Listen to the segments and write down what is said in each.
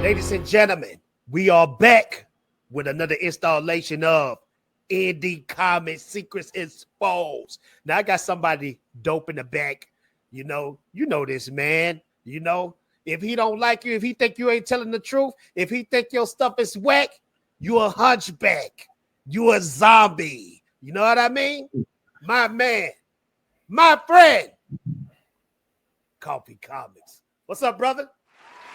Ladies and gentlemen, we are back with another installation of Indie Comic Secrets Exposed. Now I got somebody dope in the back. You know this man. If he don't like you, if he think you ain't telling the truth, if he think your stuff is whack, you a hunchback. You a zombie. You know what I mean? My man, my friend, Koffee Comics. What's up, brother?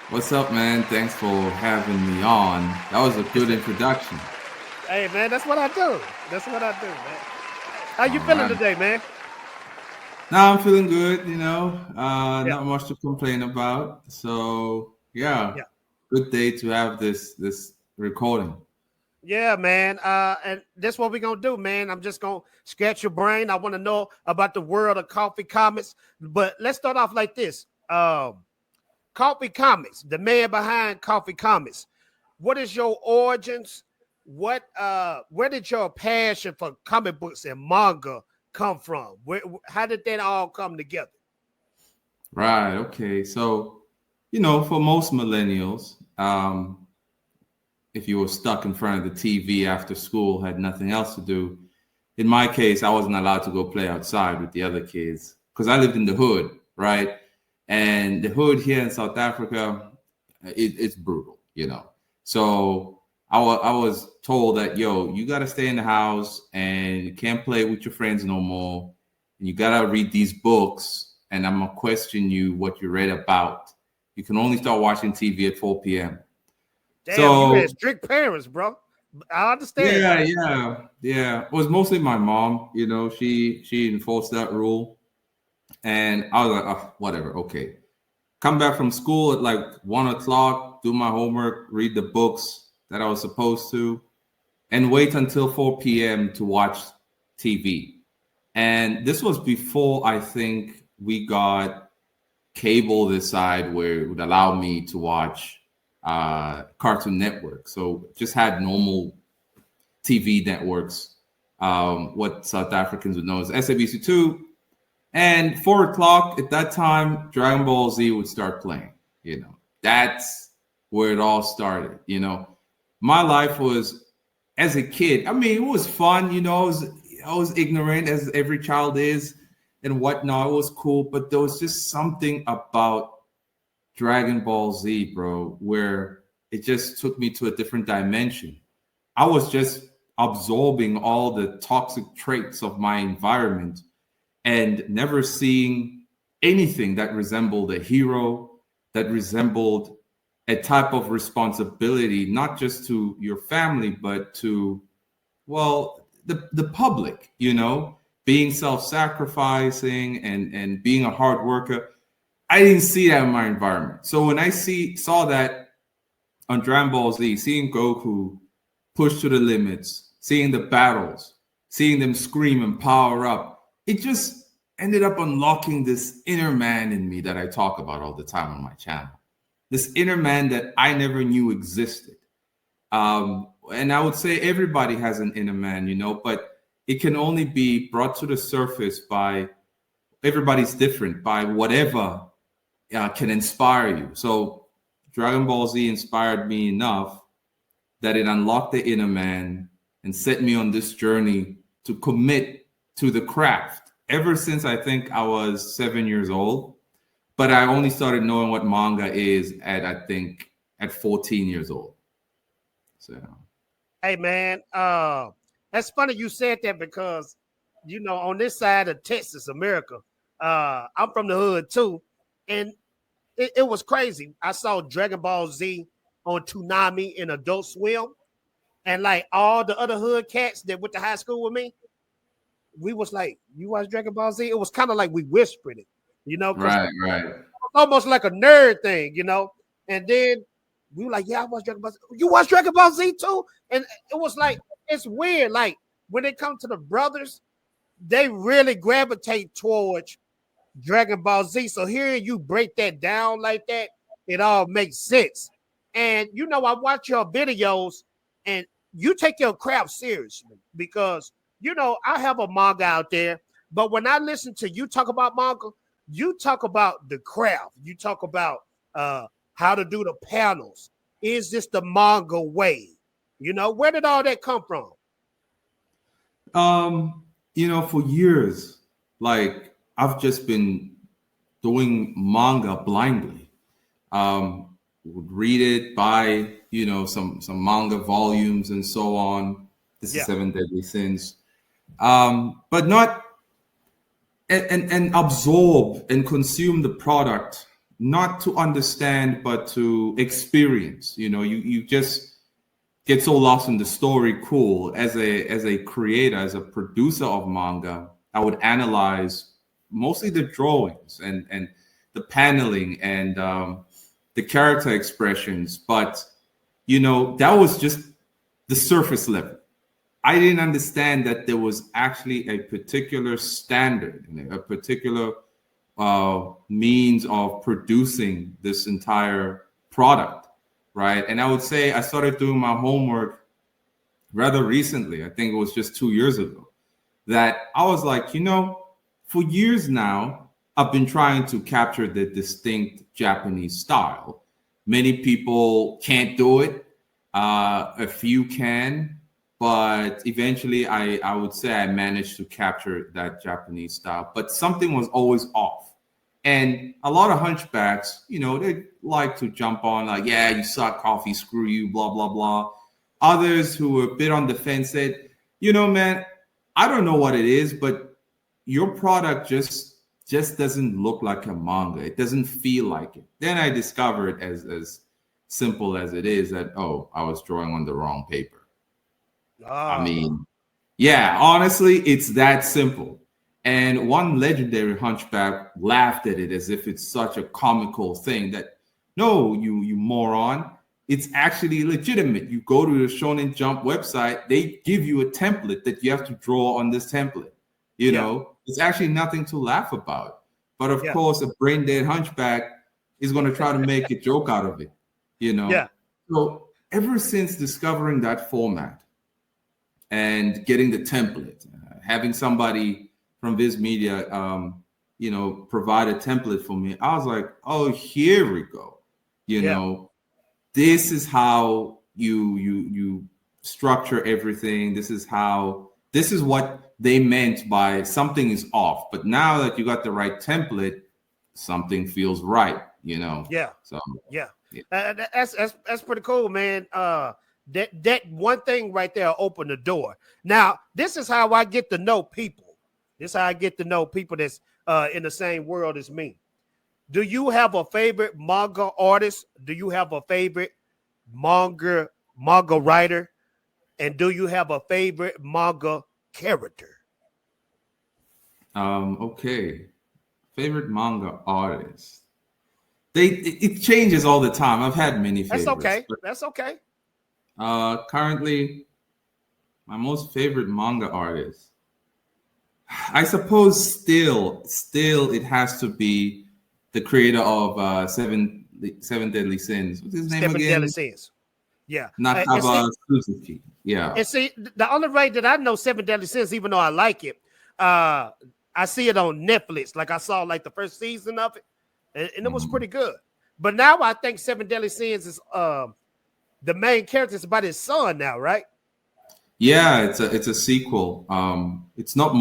What's up, man? Thanks for having me on. That was a good introduction. Hey, man, that's what I do. That's what I do, man. How you feeling today, man? Now I'm feeling good, not much to complain about. So, yeah, good day to have this recording. Yeah, man. And that's what we're gonna do, man. I'm just gonna scratch your brain. I want to know about the world of Koffee Comics. But let's start off like this. Koffee Comics, the man behind Koffee Comics. What is your origins? Where did your passion for comic books and manga come from? How did that all come together? Right. Okay. So, for most millennials, if you were stuck in front of the TV after school, had nothing else to do. In my case, I wasn't allowed to go play outside with the other kids because I lived in the hood, right? And the hood here in South Africa, it's brutal, So I was told that, you got to stay in the house and you can't play with your friends no more. And you got to read these books. And I'm going to question you what you read about. You can only start watching TV at 4 p.m. Damn, so, you had strict parents, bro. I understand. Yeah. It was mostly my mom, she enforced that rule. And I was like, oh, whatever, okay. Come back from school at like 1 o'clock, do my homework, read the books that I was supposed to, and wait until 4 p.m. to watch TV. And this was before I think we got cable this side where it would allow me to watch Cartoon Network. So just had normal TV networks, what South Africans would know as SABC2. And 4 o'clock at that time, Dragon Ball Z would start playing. That's where it all started. My life was, as a kid, it was fun. I was ignorant as every child is and whatnot. It was cool, but there was just something about Dragon Ball Z, bro, where it just took me to a different dimension. I was just absorbing all the toxic traits of my environment and never seeing anything that resembled a hero, that resembled a type of responsibility, not just to your family, but to, the public, being self-sacrificing and being a hard worker. I didn't see that in my environment. So when I saw that on Dragon Ball Z, seeing Goku push to the limits, seeing the battles, seeing them scream and power up, it just ended up unlocking this inner man in me that I talk about all the time on my channel. This inner man that I never knew existed. And I would say everybody has an inner man, but it can only be brought to the surface by, everybody's different, by whatever can inspire you. So Dragon Ball Z inspired me enough that it unlocked the inner man and set me on this journey to commit to the craft ever since I think I was 7 years old. But I only started knowing what manga is at 14 years old. So, hey man, that's funny you said that because on this side of Texas, America, I'm from the hood too, and it was crazy. I saw Dragon Ball Z on Toonami and Adult Swim, and like all the other hood cats that went to high school with me, we was like, "You watch Dragon Ball Z?" It was kind of like we whispered it, Right. Almost like a nerd thing, And then we were like, "Yeah, I watch Dragon Ball Z." You watch Dragon Ball Z too? And it was like, it's weird. Like when it comes to the brothers, they really gravitate towards Dragon Ball Z. So hearing you break that down like that, it all makes sense. And I watch your videos, and you take your craft seriously because I have a manga out there, but when I listen to you talk about manga, you talk about the craft. You talk about how to do the panels, is this the manga way? You know, where did all that come from? For years, like I've just been doing manga blindly. Would read it, buy, some manga volumes and so on. This is Yeah, Seven Deadly Sins. But not and absorb and consume the product, not to understand, but to experience. You just get so lost in the story. Cool. As a creator, as a producer of manga, I would analyze mostly the drawings and the paneling and the character expressions. But that was just the surface level. I didn't understand that there was actually a particular standard, a particular means of producing this entire product, right? And I would say I started doing my homework rather recently. I think it was just 2 years ago that I was like, for years now, I've been trying to capture the distinct Japanese style. Many people can't do it. A few can. But eventually, I would say I managed to capture that Japanese style. But something was always off. And a lot of hunchbacks, they like to jump on like, yeah, you suck, Koffee, screw you, blah, blah, blah. Others who were a bit on the fence said, man, I don't know what it is, but your product just doesn't look like a manga. It doesn't feel like it. Then I discovered, as simple as it is, that, oh, I was drawing on the wrong paper. I ah, mean, yeah, honestly, it's that simple. And one legendary hunchback laughed at it as if it's such a comical thing that, no, you moron, it's actually legitimate. You go to the Shonen Jump website, they give you a template that you have to draw on this template. yeah, It's actually nothing to laugh about. But of yeah, course, a brain dead hunchback is going to try to make a joke out of it, yeah, So ever since discovering that format, and getting the template, having somebody from Viz Media, provide a template for me. I was like, oh, here we go. yeah, This is how you structure everything. This is what they meant by something is off. But now that you got the right template, something feels right. yeah, So yeah. yeah. That's pretty cool, man. That one thing right there opened the door. Now, this is how I get to know people. This is how I get to know people that's in the same world as me. Do you have a favorite manga artist? Do you have a favorite manga writer? And do you have a favorite manga character? Okay. Favorite manga artist. It changes all the time. I've had many That's favorites, okay. but That's okay. currently my most favorite manga artist, I suppose, still it has to be the creator of Seven Deadly Sins. What's his name Seven Deadly again? Sins. Yeah. And Nakaba Suzuki. Yeah. see, the only way that I know Seven Deadly Sins, even though I like it, I see it on Netflix. Like I saw like the first season of it, and it was Mhm. pretty good. But now I think Seven Deadly Sins is the main character is about his son now, right? Yeah, it's a sequel. It's not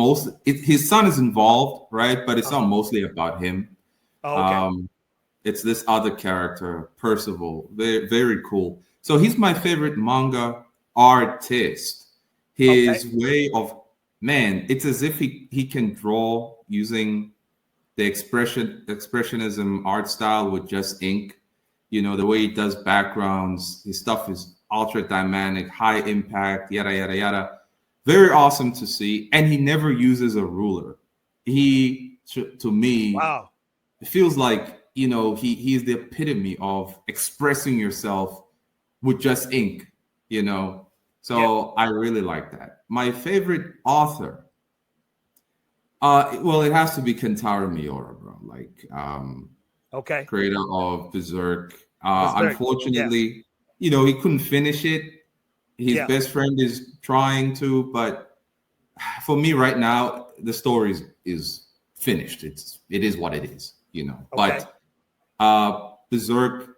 his son is involved, right? But it's not Uh-huh. mostly about him. Oh, okay. Um, it's this other character, Percival. Very, very cool. So he's my favorite manga artist. Okay. His way of, man, it's as if he can draw using the expressionism art style with just ink. The way he does backgrounds, his stuff is ultra dynamic, high impact, yada yada yada. Very awesome to see. And he never uses a ruler. To me, Wow. it feels like he's the epitome of expressing yourself with just ink. Yeah. So I really like that. My favorite author, well, it has to be Kentaro Miura, bro. Like, Okay. creator of Berserk. Berserk. Yeah. Unfortunately, he couldn't finish it. His Yeah. best friend is trying to, but for me right now, the story is finished. It is what it is. Okay. But Berserk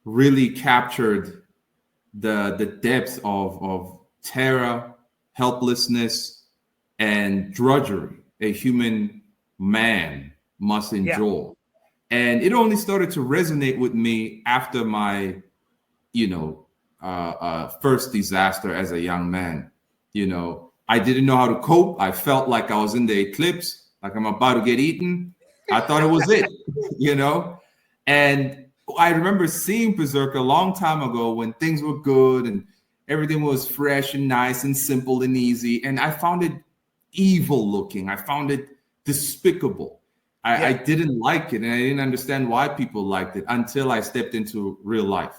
really captured the depths of terror, helplessness, and drudgery a human man must Yeah. endure. And it only started to resonate with me after my, you know, first disaster as a young man. I didn't know how to cope. I felt like I was in the eclipse, like I'm about to get eaten. I thought it was it, you know? And I remember seeing Berserk a long time ago when things were good and everything was fresh and nice and simple and easy. And I found it evil looking. I found it despicable. I Yeah. didn't like it, and I didn't understand why people liked it until I stepped into real life.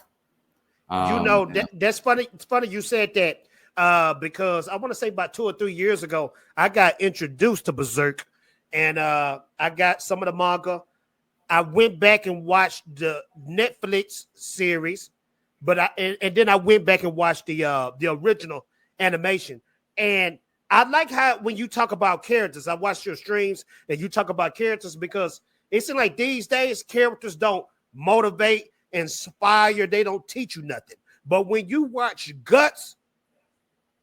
And That's funny. It's funny you said that because I want to say about 2 or 3 years ago, I got introduced to Berserk, and I got some of the manga. I went back and watched the Netflix series, but and then I went back and watched the original animation. And I like how when you talk about characters, I watch your streams and you talk about characters because it seems like these days characters don't motivate, inspire, they don't teach you nothing. But when you watch Guts,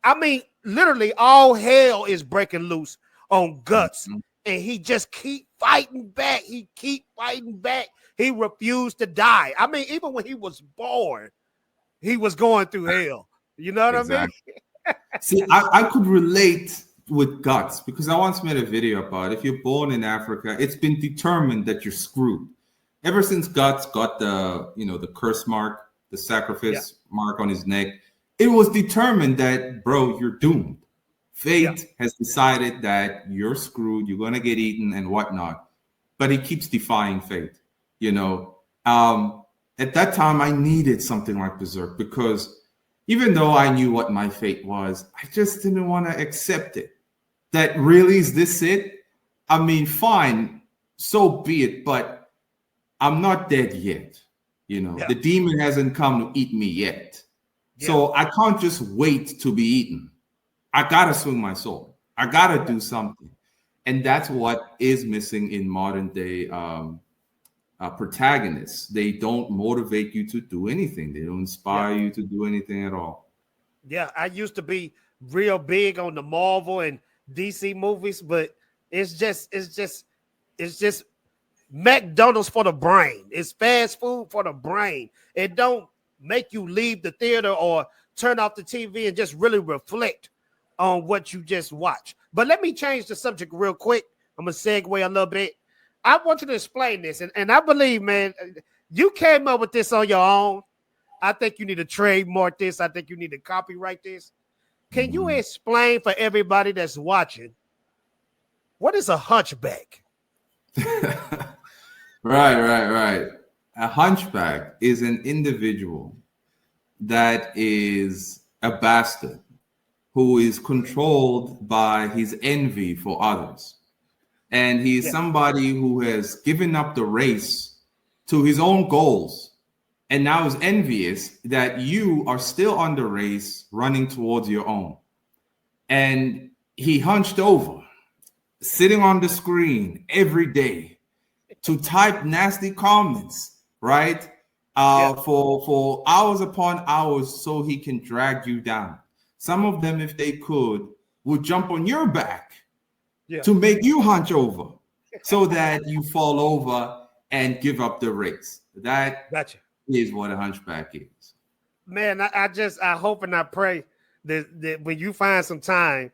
I mean, literally all hell is breaking loose on Guts. And he just keep fighting back. He keep fighting back. He refused to die. I mean, even when he was born, he was going through hell. You know what I mean? exactly. See, I could relate with Guts because I once made a video about if you're born in Africa, it's been determined that you're screwed. Ever since Guts got the curse mark, the sacrifice mark on his neck, it was determined that, bro, you're doomed. Fate has decided that you're screwed, you're gonna get eaten and whatnot. But he keeps defying fate. At that time, I needed something like Berserk because even though I knew what my fate was, I just didn't want to accept it. That really is this it? I mean, fine, so be it, but I'm not dead yet. The demon hasn't come to eat me yet. So I can't just wait to be eaten. I gotta swing my sword. I gotta do something. And that's what is missing in modern day protagonists. They don't motivate you to do anything. They don't inspire you to do anything at all. Yeah, I used to be real big on the Marvel and DC movies, but it's just McDonald's for the brain. It's fast food for the brain. It don't make you leave the theater or turn off the TV and just really reflect on what you just watched. But let me change the subject real quick. I'm gonna segue a little bit. I want you to explain this, and I believe, man, you came up with this on your own. I think you need to trademark this. I think you need to copyright this. Can you explain for everybody that's watching what is a hunchback? Right. A hunchback is an individual that is a bastard who is controlled by his envy for others. And he's somebody who has given up the race to his own goals and now is envious that you are still on the race running towards your own. And he hunched over, sitting on the screen every day to type nasty comments, right? For hours upon hours so he can drag you down. Some of them, if they could, would jump on your back to make you hunch over so that you fall over and give up the race. That is what a hunchback is. Man, I hope and I pray that when you find some time,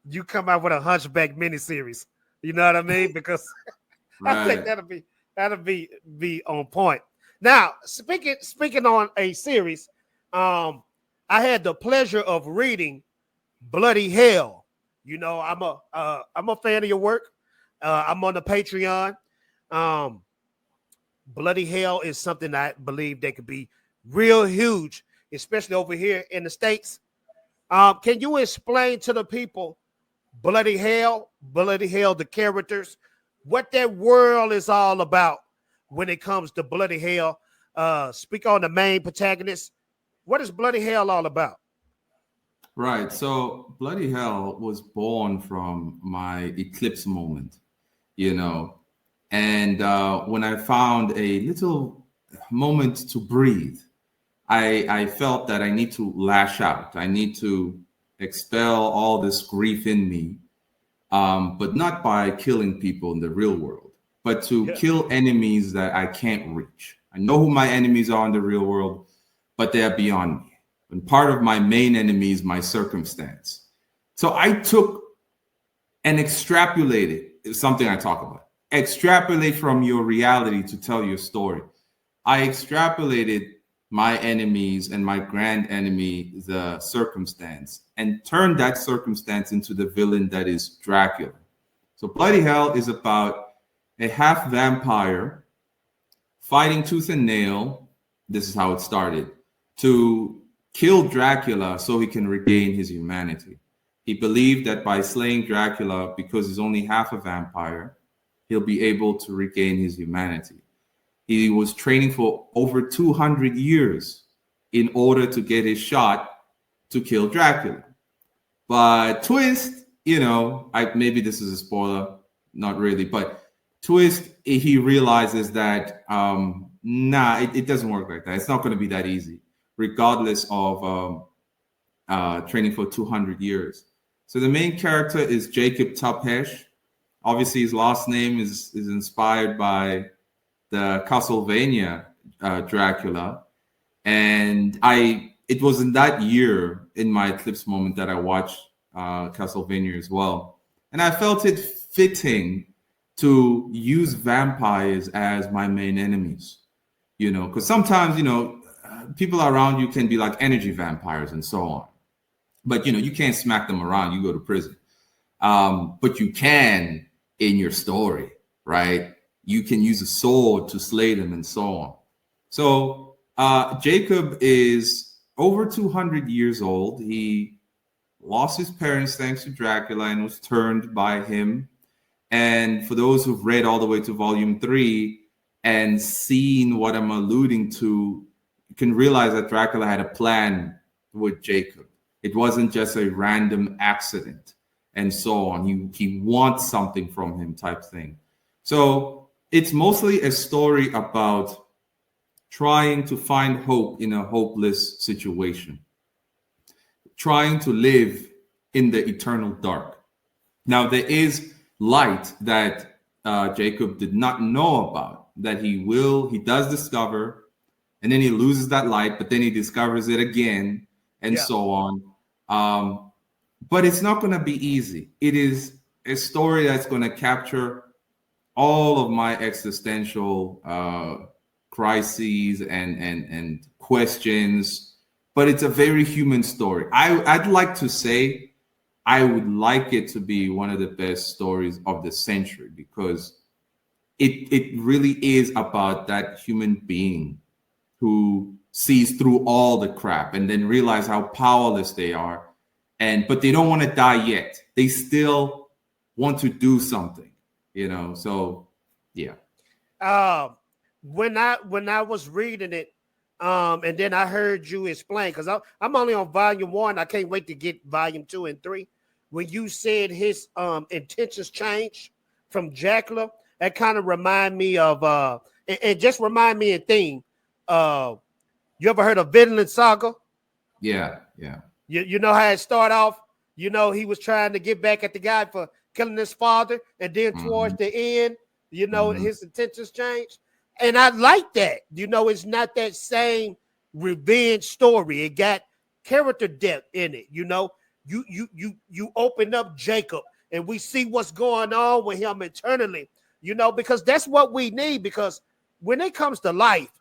you come out with a hunchback miniseries. You know what I mean? Because I think that'll be on point. Now, speaking on a series, I had the pleasure of reading Bloody Hell. I'm a fan of your work. I'm on the Patreon. Bloody Hell is something I believe that could be real huge, especially over here in the States. Can you explain to the people Bloody Hell, the characters, what that world is all about when it comes to Bloody Hell? Speak on the main protagonist. What is Bloody Hell all about? Right. So Bloody Hell was born from my eclipse moment, and when I found a little moment to breathe, I felt that I need to lash out. I need to expel all this grief in me, but not by killing people in the real world, but to Yeah. kill enemies that I can't reach. I know who my enemies are in the real world, but they are beyond me. And part of my main enemy is my circumstance. So I took and extrapolated, is something I talk about. Extrapolate from your reality to tell your story. I extrapolated my enemies and my grand enemy, the circumstance, and turned that circumstance into the villain that is Dracula. So Bloody Hell is about a half vampire fighting tooth and nail. This is how it started, to kill Dracula so he can regain his humanity. He believed that by slaying Dracula, because he's only half a vampire, he'll be able to regain his humanity. He was training for over 200 years in order to get his shot to kill Dracula. But twist, maybe this is a spoiler, not really, but twist, he realizes that it doesn't work like that. It's not going to be that easy, regardless of training for 200 years. So the main character is Jacob Tapesh. Obviously, his last name is inspired by the Castlevania Dracula. And it was in that year, in my eclipse moment, that I watched Castlevania as well. And I felt it fitting to use vampires as my main enemies, because sometimes, people around you can be like energy vampires and so on. But, you can't smack them around. You go to prison. But you can in your story, right? You can use a sword to slay them and so on. So Jacob is over 200 years old. He lost his parents thanks to Dracula and was turned by him. And for those who've read all the way to volume 3 and seen what I'm alluding to, you can realize that Dracula had a plan with Jacob. It wasn't just a random accident and so on. He wants something from him type thing. So it's mostly a story about trying to find hope in a hopeless situation, trying to live in the eternal dark. Now, there is light that Jacob did not know about, that he does discover, and then he loses that light, but then he discovers it again, and so on. But it's not going to be easy. It is a story that's going to capture all of my existential crises and questions, but it's a very human story. I'd like to say I would like it to be one of the best stories of the century, because it really is about that human being who sees through all the crap and then realize how powerless they are. But they don't want to die yet. They still want to do something, so yeah. When I was reading it, and then I heard you explain, because I'm only on volume 1. I can't wait to get volume 2 and 3. When you said his intentions changed from Dracula, that kind of remind me of and just remind me a thing. You ever heard of Vinland Saga? Yeah. You know how it started off? He was trying to get back at the guy for killing his father, and then towards the end, his intentions changed. And I like that. It's not that same revenge story. It got character depth in it. You open up Jacob, and we see what's going on with him internally, because that's what we need. Because when it comes to life,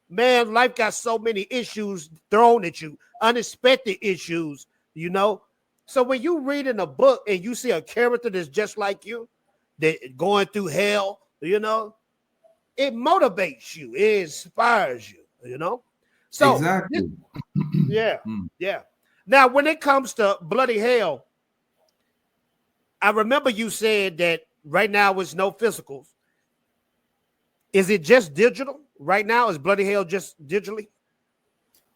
man, life got so many issues thrown at you, unexpected issues, So when you read in a book and you see a character that's just like you, that going through hell, it motivates you, it inspires you, So exactly. yeah. Now, when it comes to Bloody Hell, I remember you said that right now it's no physicals. Is it just digital right now? Is Bloody Hell just digitally?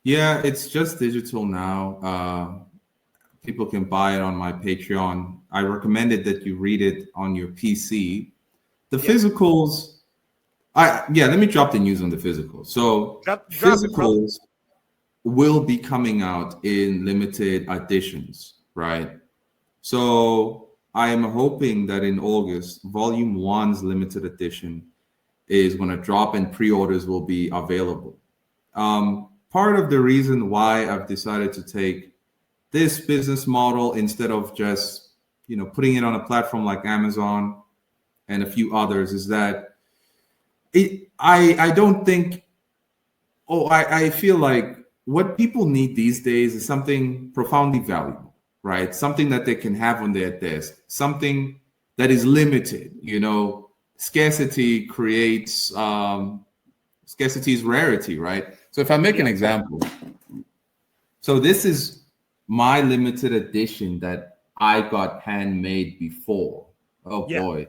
Yeah, it's just digital now. People can buy it on my Patreon. I recommended that you read it on your PC. The physicals, let me drop the news on the physicals. So physicals, will be coming out in limited editions, right? So I am hoping that in August, Volume One's limited edition is going to drop and pre-orders will be available. Part of the reason why I've decided to take this business model instead of just putting it on a platform like Amazon and a few others is that I don't think I feel like what people need these days is something profoundly valuable, right? Something that they can have on their desk, something that is limited. Scarcity creates scarcity is rarity, right? So if I make an example, so this is my limited edition that I got handmade before. Oh boy,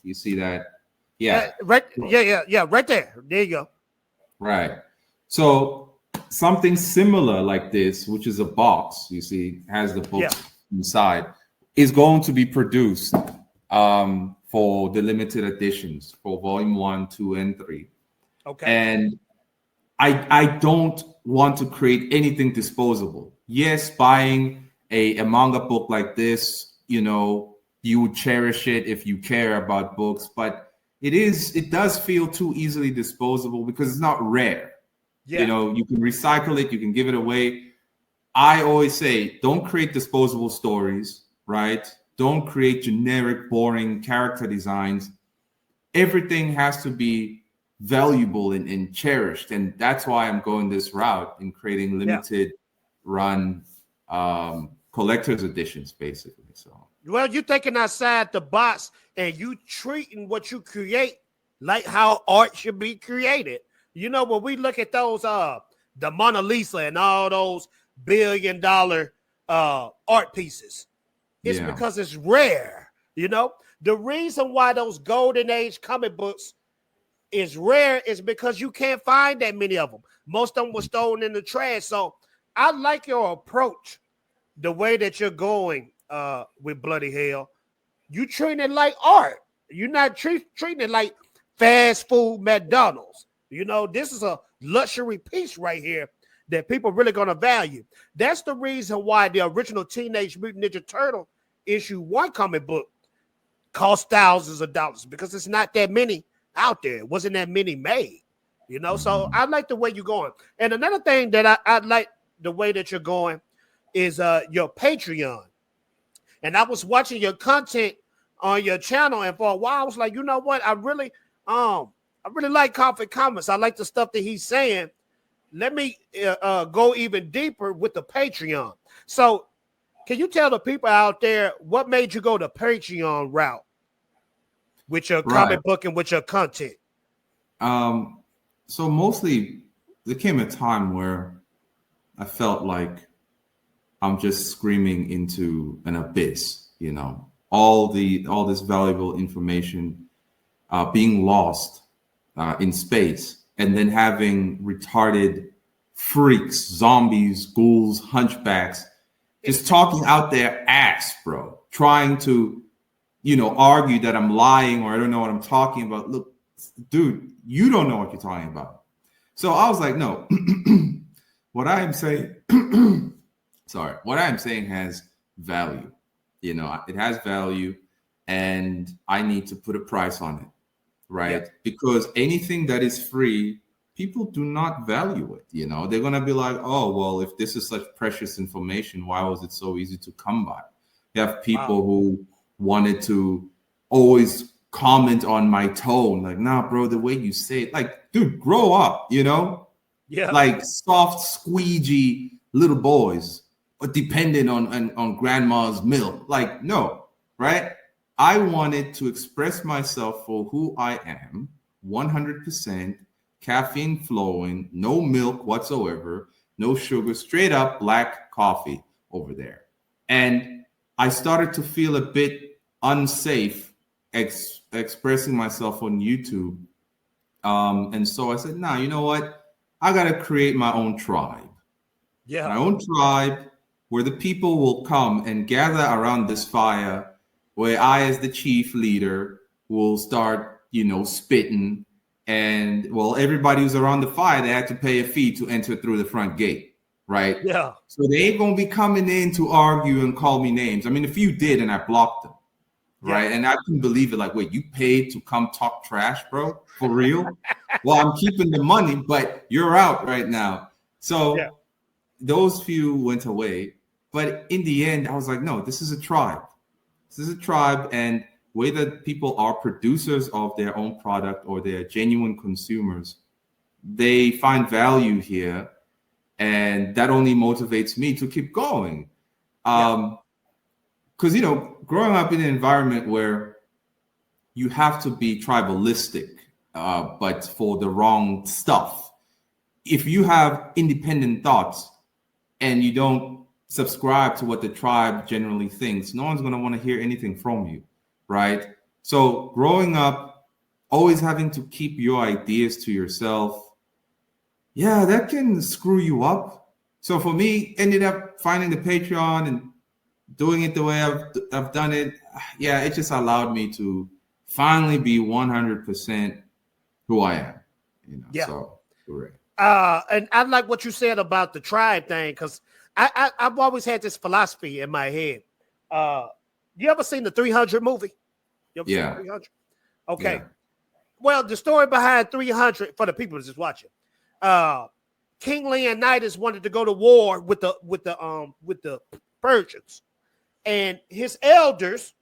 you see that? Yeah, right. Yeah. Right there. There you go. Right. So something similar like this, which is a box, you see, has the books inside, is going to be produced for the limited editions for Volume 1, 2, and 3. Okay. And I don't want to create anything disposable. Yes, buying a manga book like this, you would cherish it if you care about books, but it does feel too easily disposable because it's not rare. You can recycle it, you can give it away. I always say, don't create disposable stories, right? Don't create generic, boring character designs. Everything has to be valuable and cherished. And that's why I'm going this route in creating limited run collector's editions, basically. So, well, you're thinking outside the box and you treating what you create like how art should be created. When we look at those, the Mona Lisa and all those billion-dollar art pieces, it's because it's rare. The reason why those golden age comic books is rare is because you can't find that many of them. Most of them were stolen in the trash. So I like your approach, the way that you're going with Bloody Hell. You treat it like art. You're not treating it like fast food McDonald's. This is a luxury piece right here that people really going to value. That's the reason why the original Teenage Mutant Ninja Turtle issue 1 comic book cost thousands of dollars, because it's not that many out there. It wasn't that many made, So I like the way you're going. And another thing that I like the way that you're going is your Patreon. And I was watching your content on your channel, and for a while I was like, you know what? I really like Koffee comments. I like the stuff that he's saying. Let me go even deeper with the Patreon. So can you tell the people out there what made you go the Patreon route with your comic book and with your content? So mostly there came a time where I felt like I'm just screaming into an abyss, all this valuable information being lost in space, and then having retarded freaks, zombies, ghouls, hunchbacks, just talking out their ass, bro, trying to, argue that I'm lying or I don't know what I'm talking about. Look, dude, you don't know what you're talking about. So I was like, no, what I am saying, what I am saying has value. It has value, and I need to put a price on it, right? Because anything that is free, people do not value it. They're going to be like, oh, well, if this is such precious information, why was it so easy to come by? You have people who wanted to always comment on my tone, like, nah, bro, the way you say it, like, dude, grow up, like soft, squeegee little boys, dependent on grandma's milk. Like, no, right? I wanted to express myself for who I am, 100% caffeine flowing, no milk whatsoever, no sugar, straight up black coffee over there. And I started to feel a bit unsafe expressing myself on YouTube. And so I said, nah, you know what? I got to create my own tribe. My own tribe where the people will come and gather around this fire, where I, as the chief leader, will start, spitting. And, well, everybody who's around the fire, they had to pay a fee to enter through the front gate. right? Yeah. So they ain't gonna be coming in to argue and call me names. I mean, a few did, and I blocked them, right? Yeah. And I couldn't believe it. Like, wait, you paid to come talk trash, bro? For real? Well, I'm keeping the money, but you're out right now. Yeah. So those few went away. But in the end, I was like, no, this is a tribe. This is a tribe, and whether people are producers of their own product or they're genuine consumers, they find value here, and that only motivates me to keep going. Yeah. Because growing up in an environment where you have to be tribalistic, but for the wrong stuff. If you have independent thoughts and you don't subscribe to what the tribe generally thinks, no one's going to want to hear anything from you, right? So growing up, always having to keep your ideas to yourself, yeah, that can screw you up. So for me, ended up finding the Patreon and doing it the way I've done it. Yeah, it just allowed me to finally be 100% who I am. Yeah. So correct. And I like what you said about the tribe thing, because I've always had this philosophy in my head. You ever seen the 300 movie? You ever seen 300? Okay. Yeah. Well, the story behind 300 for the people that's just watching. King Leonidas wanted to go to war with the Persians, and his elders,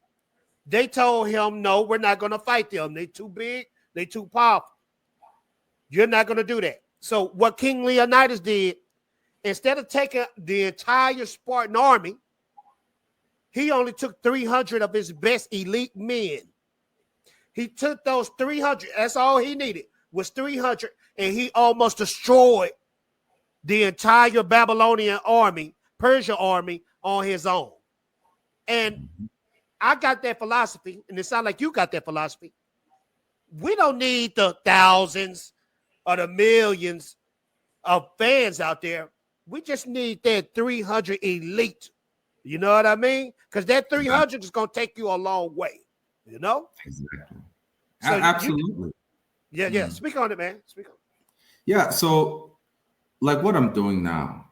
they told him, no, we're not going to fight them. They too big. They too powerful. You're not going to do that. So what King Leonidas did, instead of taking the entire Spartan army, he only took 300 of his best elite men. He took those 300. That's all he needed was 300. And he almost destroyed the entire Babylonian army, Persia army on his own. And I got that philosophy, and it sounds like you got that philosophy. We don't need the thousands or the millions of fans out there. We just need that 300 elite. You know what I mean? Because that 300 is going to take you a long way. You know? Exactly. So absolutely. Yeah. Speak on it, man. Speak on it. Yeah. So, like what I'm doing now,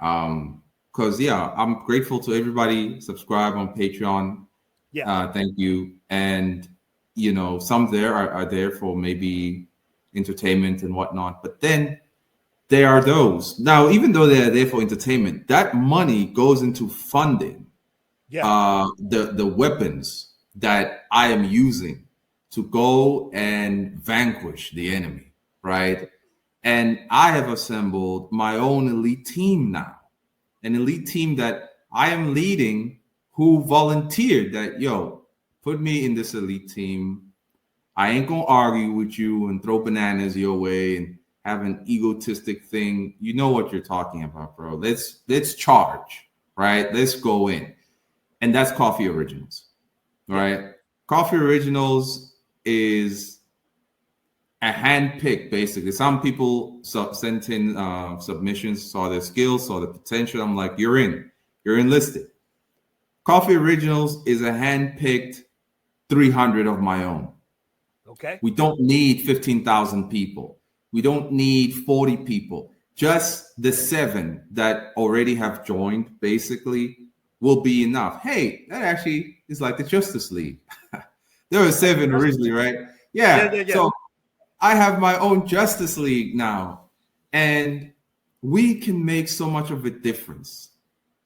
because I'm grateful to everybody subscribe on Patreon. Yeah. Thank you. And some there are there for maybe entertainment and whatnot, but then there are those now, even though they're there for entertainment, that money goes into funding the weapons that I am using to go and vanquish the enemy, right? And I have assembled my own elite team now, an elite team that I am leading, who volunteered that, put me in this elite team. I ain't gonna argue with you and throw bananas your way and have an egotistic thing. You know what you're talking about, bro. Let's charge, right? Let's go in. And that's Koffee Originals, right? Koffee Originals is a handpick, basically. Some people sent in submissions, saw their skills, saw the potential. I'm like, you're enlisted. Koffee Originals is a handpicked 300 of my own. Okay. We don't need 15,000 people. We don't need 40 people. Just the 7 that already have joined, basically, will be enough. Hey, that actually is like the Justice League. There were 7 originally, right? Yeah. So I have my own Justice League now, and we can make so much of a difference.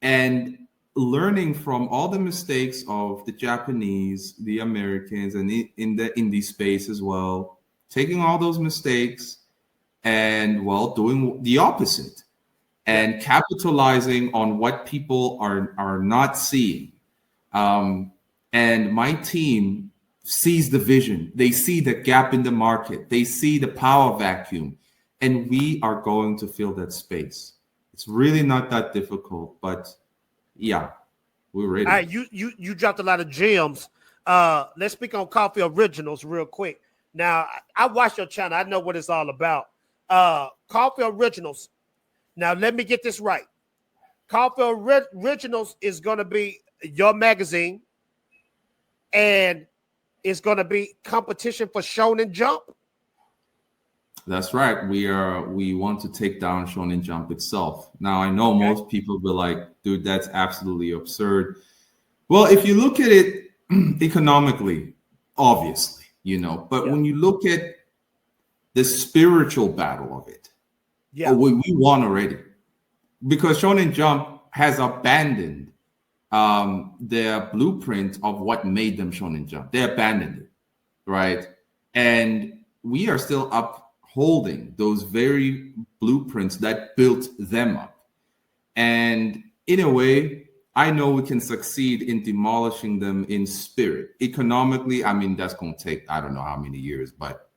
And learning from all the mistakes of the Japanese, the Americans, and in the indie space as well, taking all those mistakes and doing the opposite and capitalizing on what people are not seeing. And my team sees the vision. They see the gap in the market. They see the power vacuum, and we are going to fill that space. It's really not that difficult, but yeah, we're ready. All right, you dropped a lot of gems. Let's speak on Koffee Originals real quick. Now, I watched your channel. I know what it's all about. Koffee Originals. Now, let me get this right. Koffee Originals is going to be your magazine, and it's going to be competition for Shonen Jump. That's right. We want to take down Shonen Jump itself. Now I know Okay. most people will be like, dude, that's absolutely absurd. Well, if you look at it economically, obviously, but Yeah. when you look at the spiritual battle of it, oh, Yeah. we won already because Shonen Jump has abandoned their blueprint of what made them Shonen Jump. They abandoned it, right? And we are still upholding those very blueprints that built them up. And in a way, I know we can succeed in demolishing them in spirit. Economically, I mean, that's going to take, I don't know how many years, but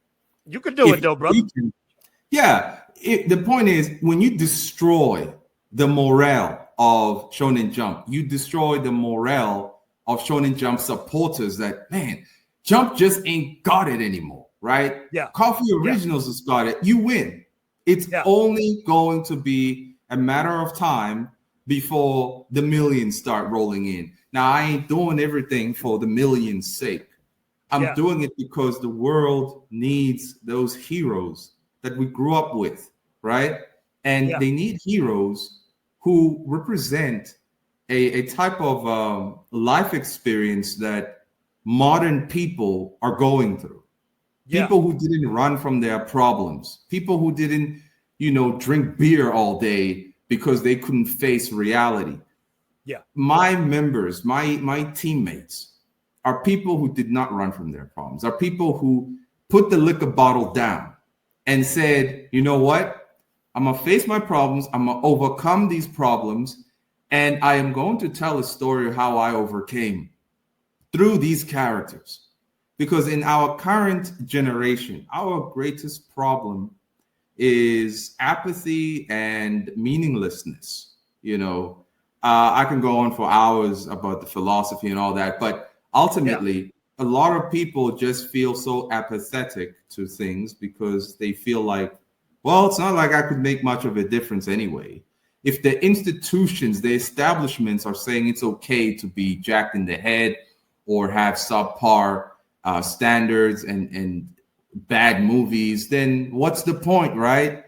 You can do it if though, brother. we can, yeah, the point is when you destroy the morale of Shonen Jump, you destroy the morale of Shonen Jump supporters that, man, Jump just ain't got it anymore, right? Yeah. Coffee Yeah. Originals has got it. You win. It's Yeah. only going to be a matter of time before the millions start rolling in. Now, I ain't doing everything for the millions' sake. I'm Yeah. doing it because the world needs those heroes that we grew up with, right? And Yeah. they need heroes who represent a type of life experience that modern people are going through. Yeah. People who didn't run from their problems, people who didn't, drink beer all day because they couldn't face reality. Yeah. My members, my teammates are people who did not run from their problems, are people who put the liquor bottle down and said, you know what? I'm going to face my problems. I'm going to overcome these problems. And I am going to tell a story of how I overcame through these characters. Because in our current generation, our greatest problem is apathy and meaninglessness. I can go on for hours about the philosophy and all that, but Yeah. ultimately, a lot of people just feel so apathetic to things because they feel like, well, it's not like I could make much of a difference anyway. If the institutions, the establishments are saying it's okay to be jacked in the head or have subpar standards and bad movies, then what's the point, right?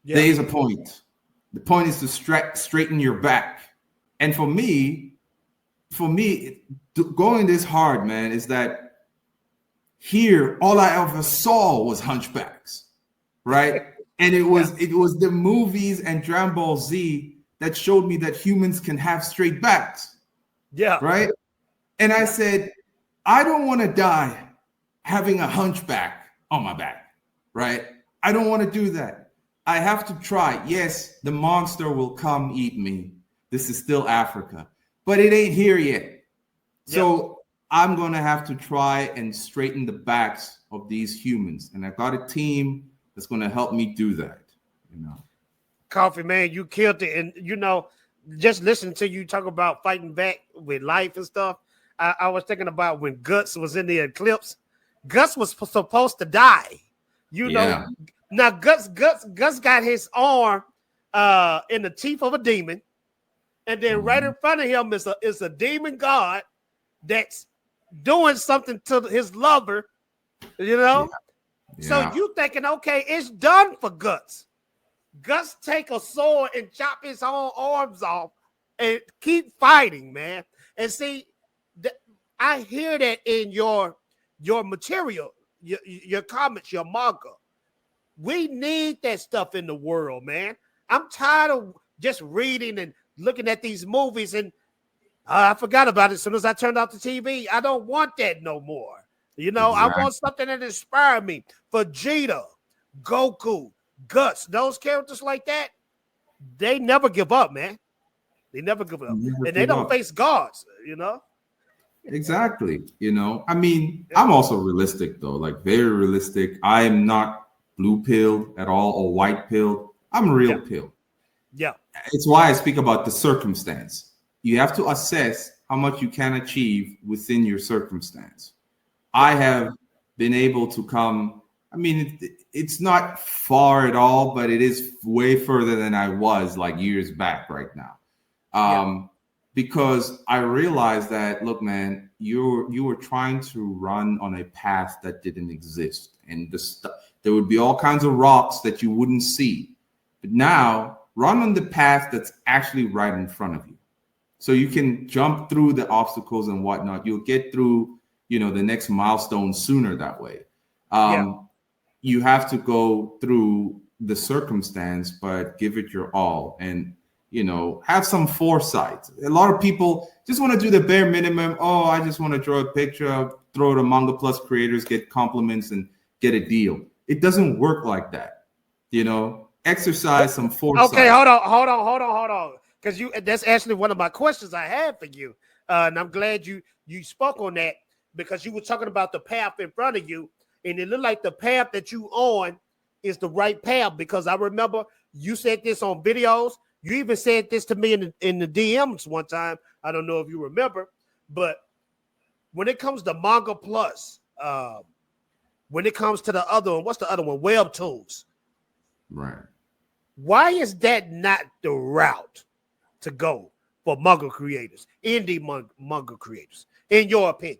There Yeah. is a point. The point is to straighten your back. And for me, going this hard, man, is that here all I ever saw was Hunchbacks, right? And it Yeah. was the movies and Dragon Ball Z that showed me that humans can have straight backs, Yeah. right? And I Yeah. said, I don't want to die having a hunchback on my back, right? I don't want to do that. I have to try. Yes, the monster will come eat me. This is still Africa, but it ain't here yet. Yeah. So I'm going to have to try and straighten the backs of these humans. And I got a team that's going to help me do that, you know. Coffee, man, you killed it. And just listening to you talk about fighting back with life and stuff. I was thinking about when Guts was in the eclipse. Guts was supposed to die. You know, Yeah. now Guts got his arm in the teeth of a demon, and then right in front of him is a demon god that's doing something to his lover. You know, so Yeah. you thinking, okay, it's done for Guts. Guts take a sword and chop his own arms off and keep fighting, man. And see, I hear that in your material, your comments, your manga. We need that stuff in the world, man. I'm tired of just reading and looking at these movies, and I forgot about it as soon as I turned off the TV. I don't want that no more. I Exactly. want something that inspires me. Vegeta, Goku, Guts, those characters like that, they never give up, man. They never give up. Never And they give don't up. face gods. Exactly. I mean, Yeah. I'm also realistic though, like very realistic. I am not blue pilled at all or white pilled. I'm real Yeah. pilled. Yeah. It's why I speak about the circumstance. You have to assess how much you can achieve within your circumstance. Yeah. I have been able to come, I mean, it's not far at all, but it is way further than I was like years back right now. Yeah. Because I realized that, look, man, you were trying to run on a path that didn't exist, and There would be all kinds of rocks that you wouldn't see. But now run on the path that's actually right in front of you. So you can jump through the obstacles and whatnot. You'll get through, the next milestone sooner that way. You have to go through the circumstance, but give it your all and, have some foresight. A lot of people just want to do the bare minimum. Oh, I just want to draw a picture, throw it to Manga Plus creators, get compliments and get a deal. It doesn't work like that. Exercise some foresight. Okay, hold on. Because that's actually one of my questions I had for you. And I'm glad you spoke on that, because you were talking about the path in front of you, and it looked like the path that you on is the right path, because I remember you said this on videos. You even said this to me in the DMs one time. I don't know if you remember, but when it comes to Manga Plus, when it comes to the other one, what's the other one? Webtoons. Right. Why is that not the route to go for manga creators, indie manga creators, in your opinion?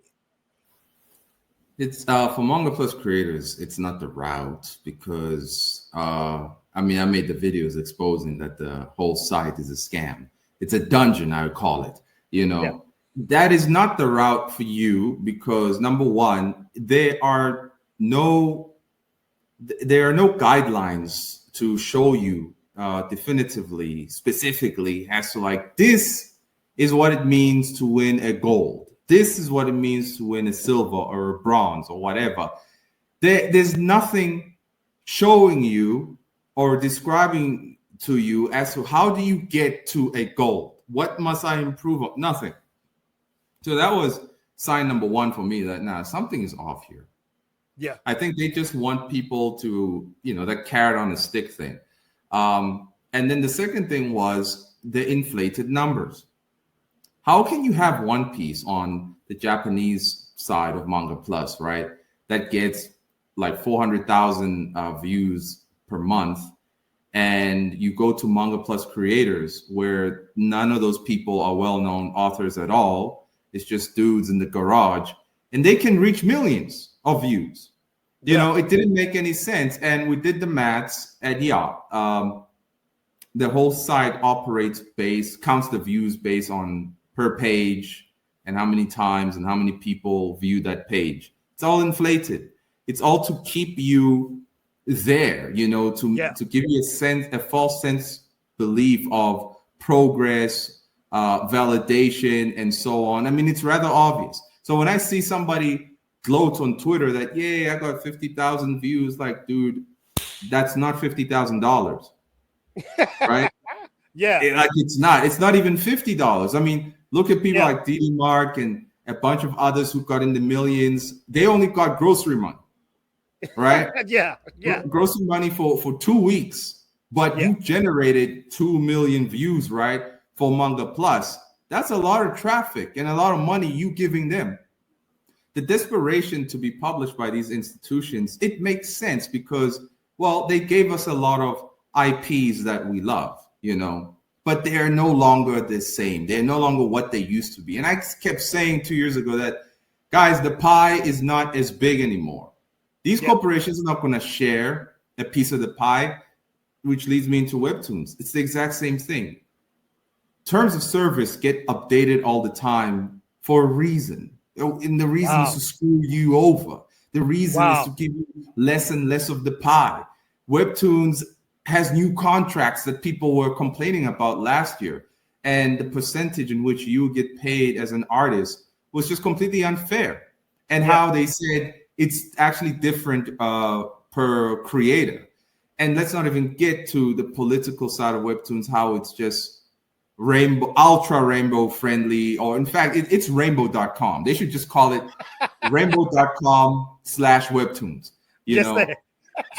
It's for Manga Plus creators, it's not the route, because I made the videos exposing that the whole site is a scam. It's a dungeon, I would call it. That is not the route for you, because number one, there are no guidelines to show you definitively, specifically, as to like, this is what it means to win a gold. This is what it means to win a silver or a bronze or whatever. There's nothing showing you or describing to you as to how do you get to a gold? What must I improve on? Nothing. So that was sign number one for me, that something is off here. Yeah. I think they just want people to, that carrot on a stick thing. And then the second thing was the inflated numbers. How can you have One Piece on the Japanese side of Manga Plus, right, that gets like 400,000 views per month, and you go to Manga Plus creators where none of those people are well-known authors at all? It's just dudes in the garage, and they can reach millions of views. It didn't make any sense. And we did the maths, and the whole site operates counts the views based on per page and how many times and how many people view that page. It's all inflated. It's all to keep you there, to give you a false sense belief of progress, validation, and so on. It's rather obvious. So when I see somebody gloat on Twitter that, I got 50,000 views, like, dude, that's not $50,000, right? It's not even $50. Look at people like D.D. Mark and a bunch of others who got in the millions. They only got grocery money, right? Grocery money for 2 weeks, but you generated 2 million views, right? For Manga Plus. That's a lot of traffic and a lot of money you giving them. The desperation to be published by these institutions, it makes sense because, well, they gave us a lot of IPs that we love, but they are no longer the same. They're no longer what they used to be. And I kept saying 2 years ago that, guys, the pie is not as big anymore. These corporations are not going to share a piece of the pie, which leads me into Webtoons. It's the exact same thing. Terms of service get updated all the time for a reason. And the reason is to screw you over. The reason is to give you less and less of the pie. Webtoons has new contracts that people were complaining about last year. And the percentage in which you get paid as an artist was just completely unfair. And how they said it's actually different per creator. And let's not even get to the political side of Webtoons, how it's just ultra rainbow friendly, or in fact, it's rainbow.com. They should just call it rainbow.com/webtoons,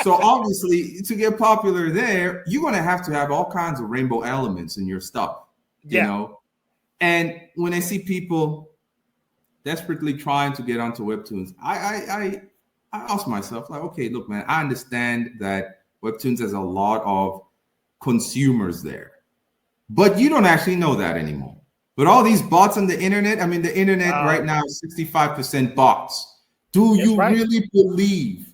So obviously, to get popular there, you're going to have all kinds of rainbow elements in your stuff, you know? And when I see people desperately trying to get onto Webtoons, I ask myself, like, okay, look, man, I understand that Webtoons has a lot of consumers there, but you don't actually know that anymore. But all these bots on the internet, the internet right now is 65% bots. Do you really believe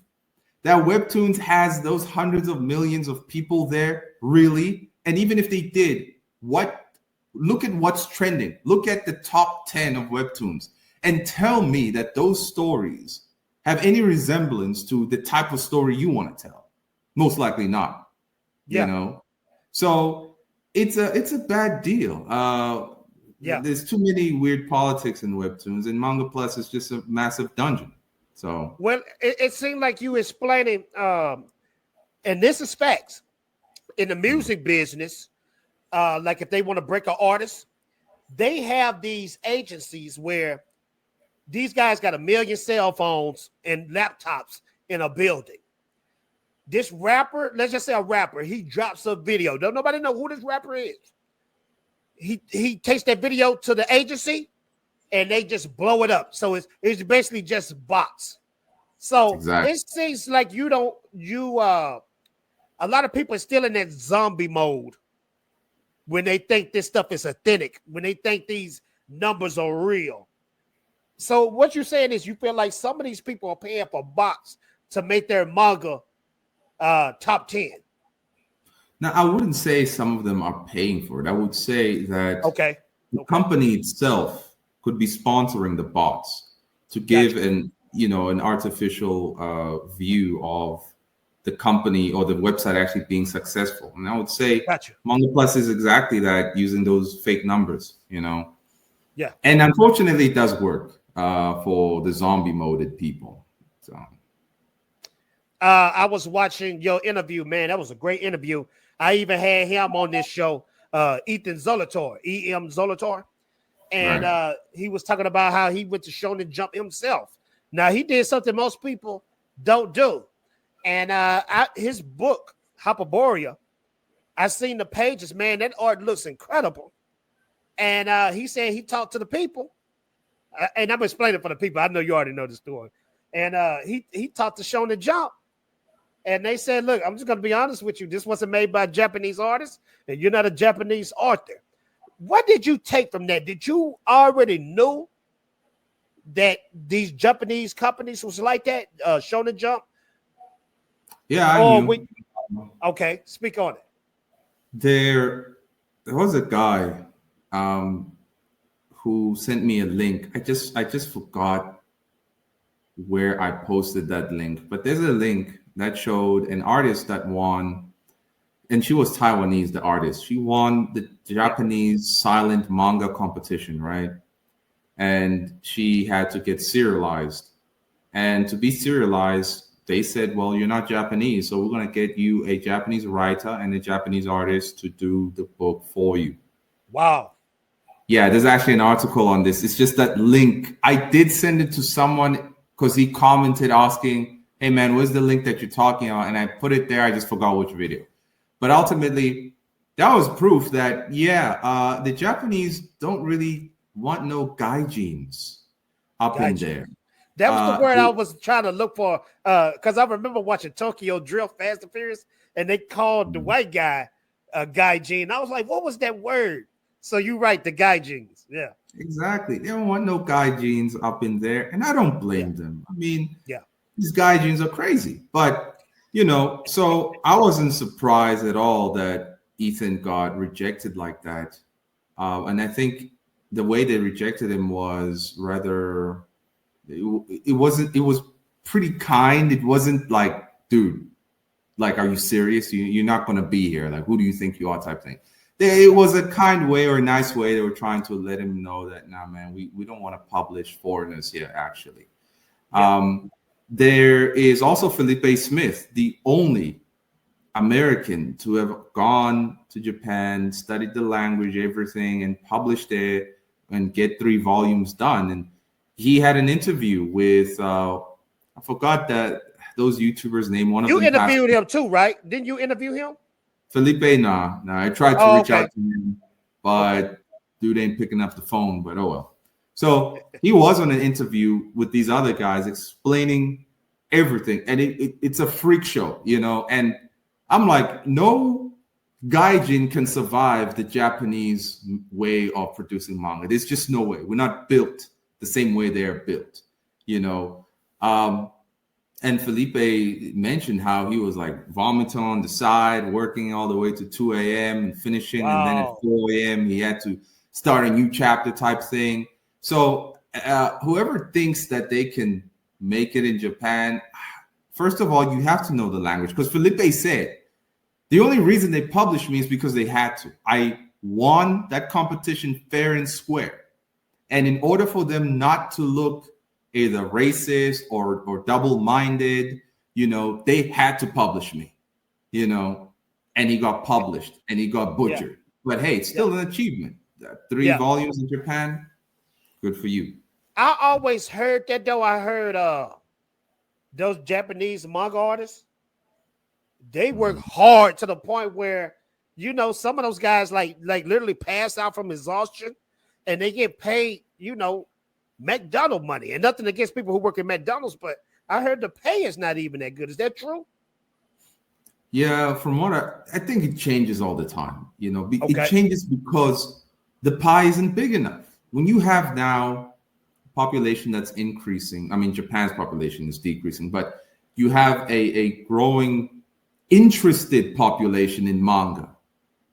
that Webtoons has those hundreds of millions of people there? Really? And even if they did, look at what's trending. Look at the top 10 of Webtoons and tell me that those stories have any resemblance to the type of story you want to tell. Most likely not. Yeah. You know? So it's a bad deal. Yeah. There's too many weird politics in Webtoons, and Manga Plus is just a massive dungeon. So Well, it seemed like you explaining, and this is facts in the music business. Like if they want to break an artist, they have these agencies where these guys got 1 million cell phones and laptops in a building. This rapper, let's just say a rapper, he drops a video. Don't nobody know who this rapper is. He takes that video to the agency and they just blow it up. So it's basically just bots. So exactly. It seems like a lot of people are still in that zombie mode when they think this stuff is authentic, when they think these numbers are real. So what you're saying is you feel like some of these people are paying for bots to make their manga top 10. Now, I wouldn't say some of them are paying for it. I would say that the Okay. company itself could be sponsoring the bots to give an artificial view of the company or the website actually being successful. And I would say Manga Plus is exactly that, using those fake numbers, Yeah. And unfortunately, it does work for the zombie moded people. So I was watching your interview, man. That was a great interview. I even had him on this show, Ethan Zolator, E.M. Zolator. And he was talking about how he went to Shonen Jump himself. Now, he did something most people don't do. And his book, Hyperborea, I seen the pages, man. That art looks incredible. And he said he talked to the people. And I'm explaining for the people. I know you already know the story. And he talked to Shonen Jump. And they said, look, I'm just going to be honest with you. This wasn't made by a Japanese artist, and you're not a Japanese author. What did you take from that? Did you already know that these Japanese companies was like that, Shonen Jump? Yeah, I knew. Okay, speak on it. There was a guy who sent me a link. I just forgot where I posted that link, but there's a link that showed an artist that won, and she was Taiwanese, the artist. She won the Japanese silent manga competition, right? And she had to get serialized. And to be serialized, they said, well, you're not Japanese, so we're going to get you a Japanese writer and a Japanese artist to do the book for you. Wow. Yeah, there's actually an article on this. It's just that link. I did send it to someone because he commented asking, hey, man, where's the link that you're talking about? And I put it there. I just forgot which video. But ultimately, that was proof that, the Japanese don't really want no gaijins up in there. That was the word I was trying to look for, because I remember watching Tokyo Drift, Fast and Furious, and they called the white guy a gaijin. I was like, what was that word? So you're right, the gaijins. Yeah. Exactly. They don't want no gaijins up in there, and I don't blame them. I mean, these gaijins are crazy. But, so I wasn't surprised at all that Ethan got rejected like that. And I think the way they rejected him was rather, it was pretty kind. It wasn't like, dude, like, are you serious? You're not going to be here. Like, who do you think you are type thing. It was a kind way or a nice way. They were trying to let him know that, nah, man, we don't want to publish foreigners here, actually. Yeah. There is also Felipe Smith, the only American to have gone to Japan, studied the language, everything, and published there and get 3 volumes done. And he had an interview with, I forgot those YouTubers' name. One of them. You interviewed him too, right? Didn't you interview him? Felipe, nah. I tried to reach out to him, but dude ain't picking up the phone, but oh well. So he was on an interview with these other guys explaining everything. And it's a freak show, and I'm like, no gaijin can survive the Japanese way of producing manga. There's just no way. We're not built the same way they're built, And Felipe mentioned how he was like vomiting on the side, working all the way to 2 a.m. and finishing. And then at Wow. 4 a.m., he had to start a new chapter type thing. So, whoever thinks that they can make it in Japan, first of all, you have to know the language. Because Felipe said, the only reason they published me is because they had to. I won that competition fair and square. And in order for them not to look either racist or double-minded, they had to publish me, and he got published and he got Yeah. butchered. But hey, it's Yeah. still an achievement. Three Yeah. volumes in Japan, good for you. I always heard that though. I heard those Japanese manga artists, they work Mhm. hard to the point where some of those guys like literally pass out from exhaustion, and they get paid McDonald money. And nothing against people who work at McDonald's, but I heard the pay is not even that good. Is that true? Yeah, from what I think it changes all the time. It Okay. changes because the pie isn't big enough. When you have now population that's increasing, I mean, Japan's population is decreasing, but you have a growing interested population in manga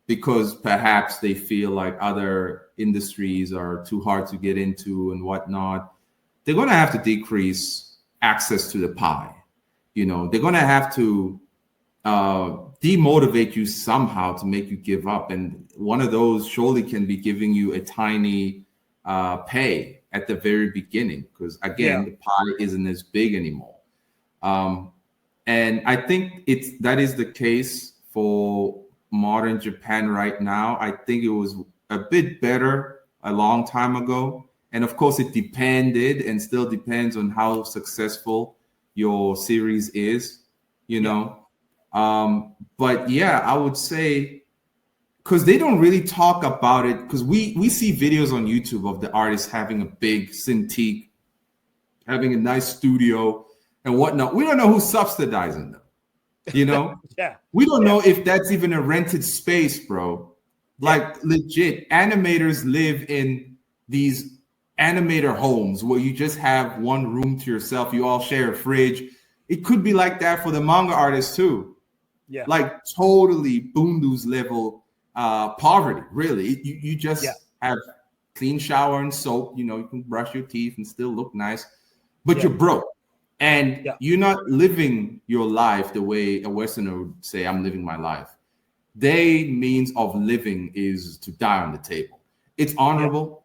because perhaps they feel like other industries are too hard to get into and whatnot. They're going to have to decrease access to the pie. They're going to have to demotivate you somehow to make you give up. And one of those surely can be giving you a tiny pay at the very beginning, because Yeah. again, the pie isn't as big anymore. And I think that is the case for modern Japan right now. I think it was a bit better a long time ago. And of course, it depended and still depends on how successful your series is, you Yeah. know. But yeah, I would say, because they don't really talk about it, because we see videos on YouTube of the artists having a big Cintiq, having a nice studio and whatnot. We don't know who's subsidizing them, you know? Yeah. We don't Yeah. know if that's even a rented space, bro. Yeah. Like legit, animators live in these animator homes where you just have one room to yourself. You all share a fridge. It could be like that for the manga artists too. Yeah. Like totally boondoos level poverty. Really, you Yeah. just have clean shower and soap. You can brush your teeth and still look nice, but Yeah. you're broke. And Yeah. you're not living your life the way a Westerner would say, I'm living my life. Their means of living is to die on the table. It's Yeah. honorable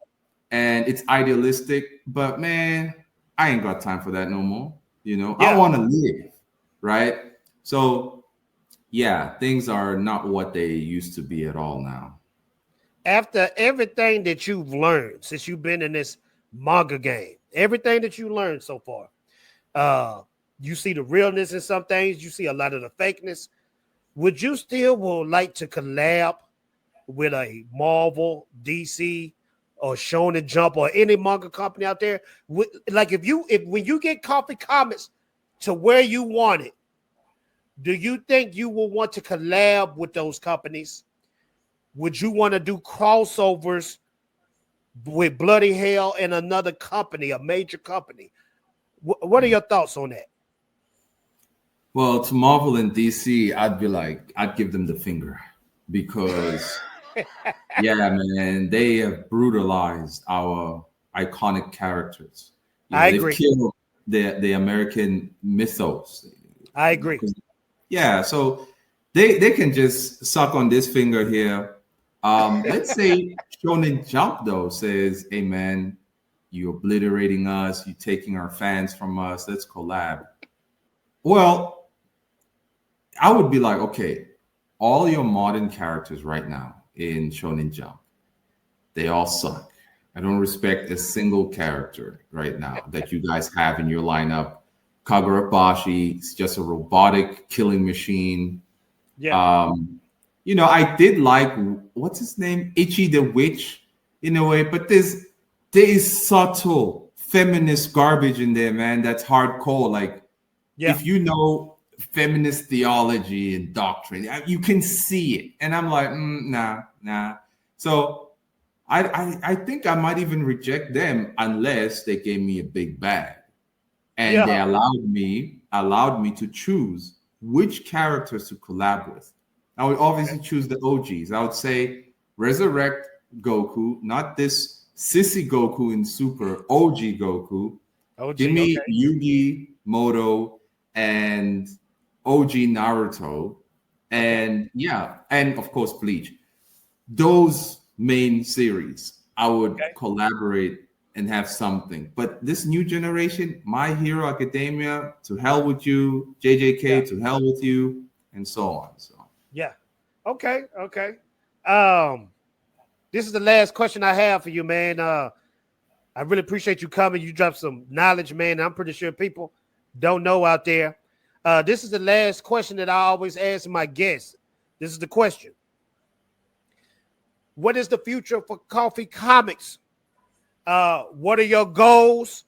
and it's idealistic, but man, I ain't got time for that no more. I Yeah. want to live, right? So, yeah, things are not what they used to be at all now. After everything that you've learned since you've been in this manga game, everything that you learned so far, you see the realness in some things, you see a lot of the fakeness. Would you still would like to collab with a Marvel, DC, or Shonen Jump, or any manga company out there? Like if when you get Coffee Comics to where you want it, do you think you will want to collab with those companies? Would you want to do crossovers with Bloody Hell and another company, a major company? What are your thoughts on that? Well, to Marvel and DC, I'd give them the finger because, yeah, man, they have brutalized our iconic characters. I They've agree. killed the American mythos. I agree. 'Cause yeah, so they can just suck on this finger here. Let's say Shonen Jump though says, "Hey man, you obliterating us, you taking our fans from us. Let's collab." Well, I would be like, okay, all your modern characters right now in Shonen Jump, they all suck. I don't respect a single character right now that you guys have in your lineup. Kagurabashi is just a robotic killing machine. Yeah. I did like what's his name, Ichi the Witch, in a way, but there is subtle feminist garbage in there, man. That's hardcore. Like Yeah. if you know feminist theology and doctrine, you can see it, and I'm like, nah. So I think I might even reject them unless they gave me a big bag. and they Yeah. allowed me to choose which characters to collab with. I would Okay. obviously choose the OGs. I would say resurrect Goku, not this sissy Goku in Super, OG Goku. Give OG. me Okay. Yugi, Moto, and OG Naruto, Okay. and yeah, and of course Bleach. Those main series, I would Okay. collaborate and have something. But this new generation, My Hero Academia, to hell with you, Yeah. JJK, to hell with you, and so on. So Yeah. Okay. Okay. Um, this is the last question I have for you, man. I really appreciate you coming. You dropped some knowledge, man. I'm pretty sure people don't know out there. This is the last question that I always ask my guests. This is the question. What is the future for Coffee Comics? What are your goals?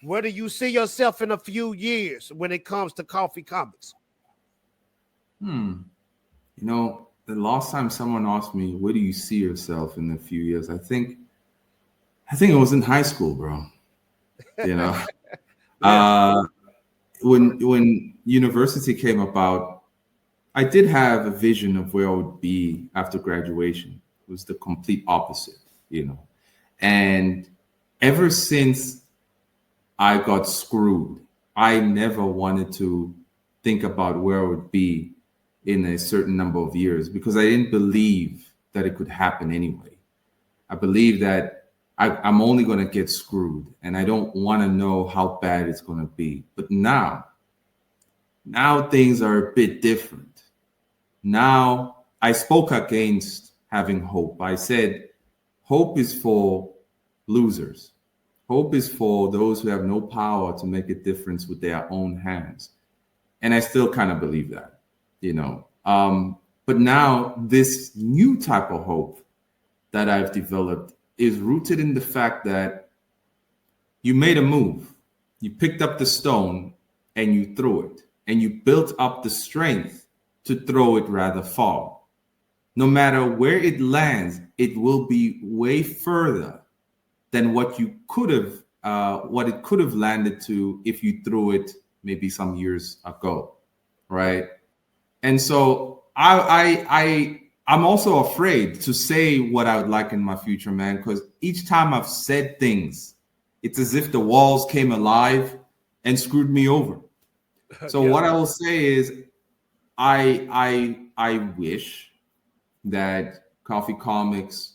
Where do you see yourself in a few years when it comes to Coffee Comics? you know, the last time someone asked me, "Where do you see yourself in a few years?" I think it was in high school, bro. You know, Yeah. uh, when university came about, I did have a vision of where I would be after graduation. It was the complete opposite, you know. And ever since I got screwed, I never wanted to think about where I would be in a certain number of years because I didn't believe that it could happen anyway. I believe that I'm only going to get screwed and I don't want to know how bad it's going to be. But now things are a bit different. Now I spoke against having hope. I said, hope is for losers. Hope is for those who have no power to make a difference with their own hands. And I still kind of believe that, you know. But now this new type of hope that I've developed is rooted in the fact that you made a move, you picked up the stone and you threw it, and you built up the strength to throw it rather far. No matter where it lands, it will be way further than what it could have landed to if you threw it maybe some years ago, Yeah. right? And so I'm also afraid to say what I would like in my future, man, because each time I've said things, it's as if the walls came alive and screwed me over. So Yeah. what I will say is I wish that Coffee Comics,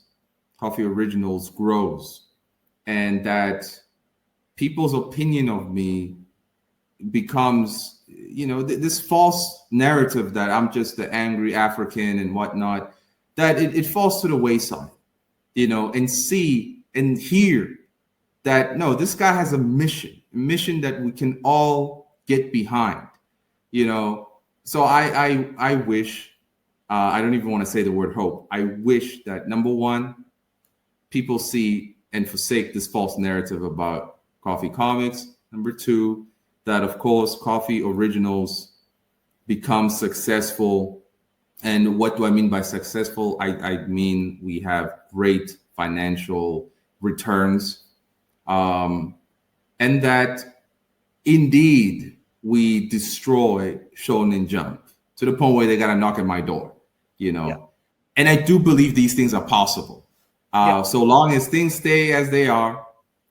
Coffee Originals grows and that people's opinion of me becomes, you know, this false narrative that I'm just the angry African and whatnot, that it falls to the wayside, you know, and see and hear that no, this guy has a mission that we can all get behind, you know. So I wish, I don't even want to say the word hope. I wish that number one, people see and forsake this false narrative about Coffee Comics. Number two, that of course Coffee Originals become successful. And what do I mean by successful? I mean we have great financial returns, um, and that indeed we destroy Shonen Jump to the point where they got to knock at my door, you Yeah. know. And I do believe these things are possible. Yeah. So long as things stay as they are,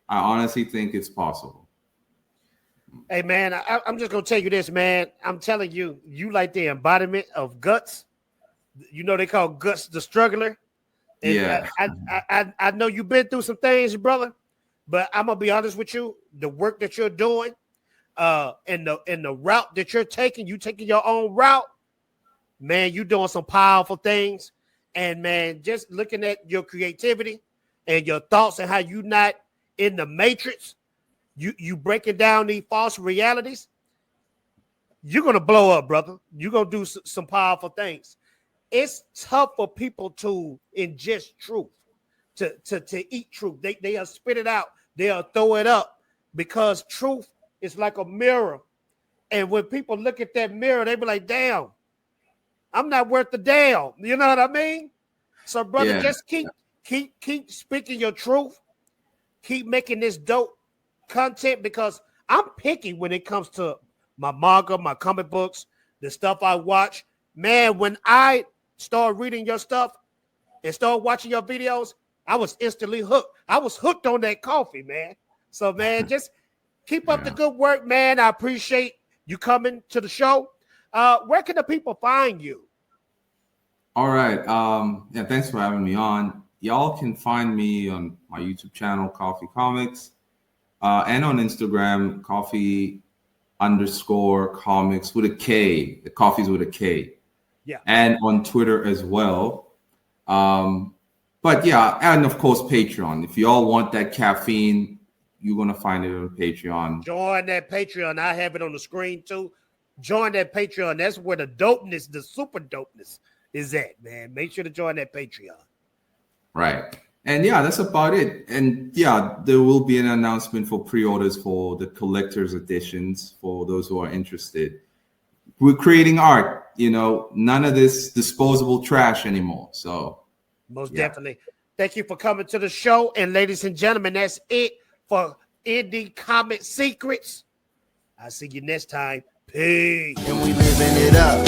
I honestly think it's possible. Hey, man, I'm just going to tell you this, man. I'm telling you, you like the embodiment of guts. You know, they call guts the struggler. And Yeah, I know you've been through some things, brother, but I'm going to be honest with you. The work that you're doing, and the route that you're taking, you taking your own route, man, you doing some powerful things. And man, just looking at your creativity and your thoughts and how you not in the matrix, you breaking down these false realities, you're gonna blow up, brother. You're gonna do some powerful things. It's tough for people to ingest truth, to eat truth. They'll spit it out, they'll throw it up because truth is like a mirror. And when people look at that mirror, they be like, damn, I'm not worth the damn. You know what I mean? So, brother, yeah, just keep speaking your truth. Keep making this dope content because I'm picky when it comes to my manga, my comic books, the stuff I watch. Man, when I start reading your stuff and start watching your videos, I was instantly hooked. I was hooked on that coffee, man. So, man, just keep up the good work, man. I appreciate you coming to the show. Where can the people find you? All right. Yeah, thanks for having me on. Y'all can find me on my YouTube channel, Koffee Comics, and on Instagram, Coffee_comics with a K. The coffee's with a K. Yeah. And on Twitter as well. But yeah, and of course, Patreon. If y'all want that caffeine, you're going to find it on Patreon. Join that Patreon. I have it on the screen too. Join that Patreon. That's where the dopeness, the super dopeness is at, man. Make sure to join that Patreon. Right. And yeah, that's about it. And yeah, there will be an announcement for pre-orders for the collector's editions for those who are interested. We're creating art, none of this disposable trash anymore. So most definitely. Thank you for coming to the show. And ladies and gentlemen, that's it for Indie Comic Secrets. I'll see you next time. Peace. And we living it up.